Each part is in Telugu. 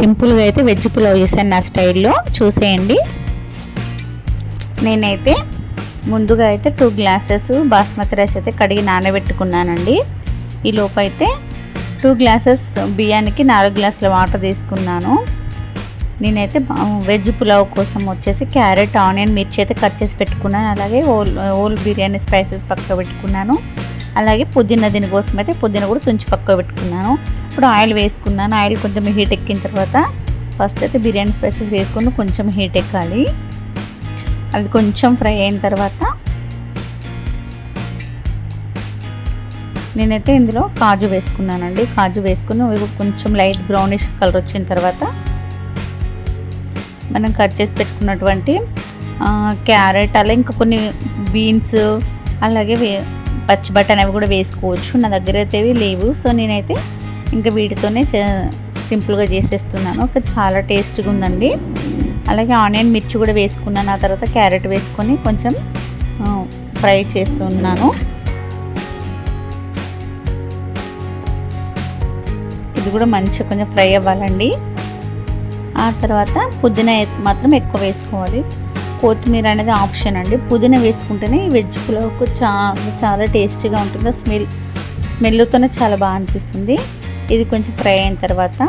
సింపుల్గా అయితే వెజ్ పులావ్ చేశాను నా స్టైల్లో, చూసేయండి. నేనైతే ముందుగా అయితే 2 గ్లాసెస్ బాస్మతి రైస్ అయితే కడిగి నానబెట్టుకున్నానండి. ఈ లోపు అయితే 2 గ్లాసెస్ బియ్యానికి 4 గ్లాసుల వాటర్ తీసుకున్నాను. నేనైతే వెజ్ పులావ్ కోసం వచ్చేసి క్యారెట్, ఆనియన్, మిర్చి అయితే కట్ చేసి పెట్టుకున్నాను. అలాగే ఓల్ బిర్యానీ స్పైసెస్ పక్క పెట్టుకున్నాను. అలాగే పుదీనా, దీనికోసం అయితే పుదీనా కూడా తుంచి పక్క పెట్టుకున్నాను. ఇప్పుడు ఆయిల్ వేసుకున్నాను. ఆయిల్ కొంచెం హీట్ ఎక్కిన తర్వాత ఫస్ట్ అయితే బిర్యానీ స్పైసెస్ వేసుకుని కొంచెం హీట్ ఎక్కాలి. అది కొంచెం ఫ్రై అయిన తర్వాత నేనైతే ఇందులో కాజు వేసుకున్నానండి. కాజు వేసుకుని కొంచెం లైట్ బ్రౌనిష్ కలర్ వచ్చిన తర్వాత మనం కట్ చేసి పెట్టుకున్నటువంటి క్యారెట్, అలా ఇంకా కొన్ని బీన్స్, అలాగే పచ్చి బఠానీ అవి కూడా వేసుకోవచ్చు. నా దగ్గర అయితే ఇవి లేవు, సో నేనైతే ఇంకా వీటితోనే సింపుల్గా చేసేస్తున్నాను. చాలా టేస్ట్గా ఉందండి. అలాగే ఆనియన్, మిర్చి కూడా వేసుకున్నాను. ఆ తర్వాత క్యారెట్ వేసుకొని కొంచెం ఫ్రై చేస్తున్నాను. ఇది కూడా మంచిగా కొంచెం ఫ్రై అవ్వాలండి. ఆ తర్వాత పుదీనా మాత్రం ఎక్కువ వేసుకోవాలి. కొత్తిమీర అనేది ఆప్షన్ అండి. పుదీనా వేసుకుంటేనే ఈ వెజ్ పులావ్కు చాలా టేస్టీగా ఉంటుంది. స్మెల్తోనే చాలా బాగా అనిపిస్తుంది. ఇది కొంచెం ఫ్రై అయిన తర్వాత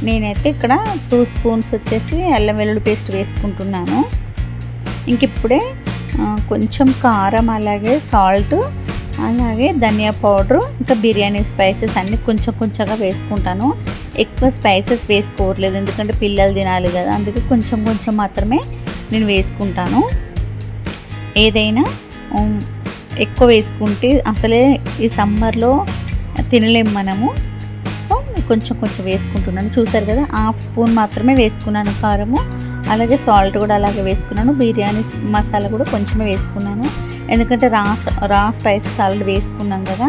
నేనైతే ఇక్కడ 2 స్పూన్స్ వచ్చేసి అల్లం వెల్లుల్లి పేస్ట్ వేసుకుంటున్నాను. ఇంక ఇప్పుడే కొంచెం కారం, అలాగే సాల్ట్, అలాగే ధనియా పౌడరు, ఇంకా బిర్యానీ స్పైసెస్ అన్నీ కొంచెం కొంచెంగా వేసుకుంటాను. ఎక్కువ స్పైసెస్ వేసుకోవట్లేదు, ఎందుకంటే పిల్లలు తినాలి కదా, అందుకే కొంచెం కొంచెం మాత్రమే నేను వేసుకుంటాను. ఏదైనా ఎక్కువ వేసుకుంటే అసలే ఈ సమ్మర్లో తినలేము మనము. సో కొంచెం కొంచెం వేసుకుంటున్నాను. చూసారు కదా, 1/2 స్పూన్ మాత్రమే వేసుకున్నాను కారము. అలాగే సాల్ట్ కూడా అలాగే వేసుకున్నాను. బిర్యానీ మసాలా కూడా కొంచెమే వేసుకున్నాను, ఎందుకంటే రా స్పైసెస్ ఆల్రెడీ వేసుకున్నాం కదా.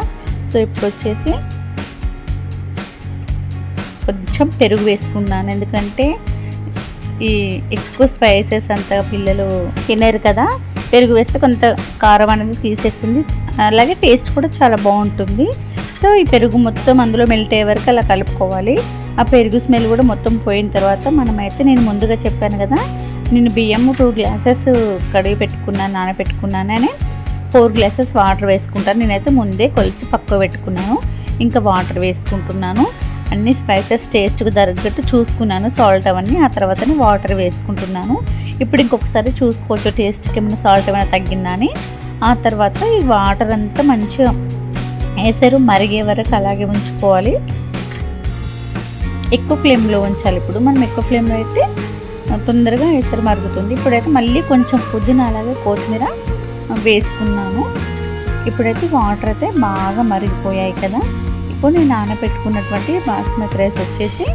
సో ఇప్పుడు వచ్చేసి కొంచెం పెరుగు వేసుకున్నాను, ఎందుకంటే ఈ ఎక్కువ స్పైసెస్ అంతా పిల్లలు తినరు కదా. పెరుగు వేస్తే కొంత కారం అనేది తీసేస్తుంది, అలాగే టేస్ట్ కూడా చాలా బాగుంటుంది. సో ఈ పెరుగు మొత్తం అందులో మెల్ట్ అయ్యే వరకు అలా కలుపుకోవాలి. ఆ పెరుగు స్మెల్ కూడా మొత్తం పోయిన తర్వాత మనమైతే, నేను ముందుగా చెప్పాను కదా, నేను బియ్యం 2 గ్లాసెస్ కడిగి పెట్టుకున్నాను, నానబెట్టుకున్నానని 4 గ్లాసెస్ వాటర్ వేసుకుంటాను. నేనైతే ముందే కొలిచి పక్క పెట్టుకున్నాను. ఇంకా వాటర్ వేసుకుంటున్నాను. అన్ని స్పైసెస్ టేస్ట్కి తగ్గట్టు చూసుకున్నాను, సాల్ట్ అవన్నీ. ఆ తర్వాతనే వాటర్ వేసుకుంటున్నాను. ఇప్పుడు ఇంకొకసారి చూసుకోవచ్చు టేస్ట్కి ఏమైనా సాల్ట్ ఏమైనా తగ్గిందా అని. ఆ తర్వాత ఈ వాటర్ అంతా మంచిగా ఎసరు మరిగే వరకు అలాగే ఉంచుకోవాలి. ఎక్కువ ఫ్లేమ్లో ఉంచాలి. ఇప్పుడు మనం ఎక్కువ ఫ్లేమ్లో అయితే తొందరగా ఎసరు మరుగుతుంది. ఇప్పుడైతే మళ్ళీ కొంచెం పుదీనా, అలాగే కొత్తిమీర వేసుకున్నాను. ఇప్పుడైతే వాటర్ అయితే బాగా మరిగిపోయాయి కదా. ఇప్పుడు నేను నానబెట్టుకున్నటువంటి బాస్మతి రైస్ వచ్చేసి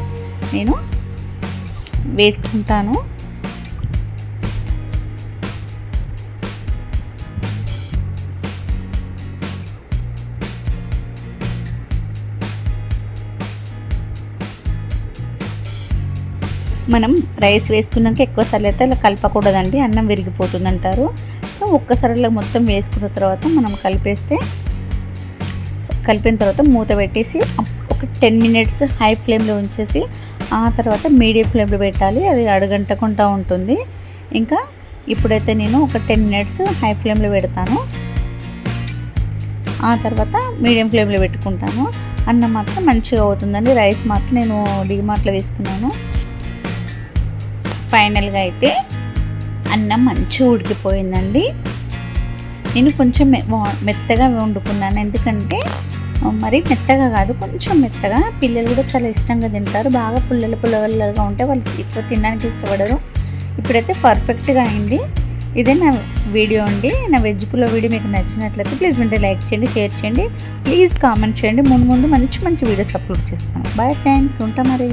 నేను వేసుకుంటాను. మనం రైస్ వేసుకున్నాక ఎక్కువసార్లు అయితే అలా కలపకూడదండి, అన్నం విరిగిపోతుంది అంటారు. సో ఒక్కసారిలో మొత్తం వేసుకున్న తర్వాత మనం కలిపిన తర్వాత మూత పెట్టేసి ఒక 10 మినిట్స్ హై ఫ్లేమ్లో ఉంచేసి ఆ తర్వాత మీడియం ఫ్లేమ్లో పెట్టాలి. అది అడుగంటకుండా ఉంటుంది. ఇంకా ఇప్పుడైతే నేను ఒక 10 మినిట్స్ హై ఫ్లేమ్లో పెడతాను. ఆ తర్వాత మీడియం ఫ్లేమ్లో పెట్టుకుంటాను. అన్నం మాత్రం మంచిగా అవుతుందండి. రైస్ మాత్రం నేను డీమార్ట్లో తీసుకున్నాను. ఫైనల్గా అయితే అన్నం మంచిగా ఉడికిపోయిందండి. నేను కొంచెం మెత్తగా వండుకున్నాను, ఎందుకంటే మరీ మెత్తగా కాదు, కొంచెం మెత్తగా. పిల్లలు కూడా చాలా ఇష్టంగా తింటారు. బాగా పుల్లలుగా ఉంటే వాళ్ళు ఎక్కువ తినడానికి ఇష్టపడరు. ఇప్పుడైతే పర్ఫెక్ట్గా అయింది. ఇదే నా వీడియో అండి. నా వెజ్ పులావ్ వీడియో మీకు నచ్చినట్లయితే ప్లీజ్ ఉంటే లైక్ చేయండి, షేర్ చేయండి, ప్లీజ్ కామెంట్ చేయండి. ముందు మంచి వీడియోస్ అప్లోడ్ చేస్తాను. బాయ్ ఫ్రెండ్స్, ఉంటా మరి.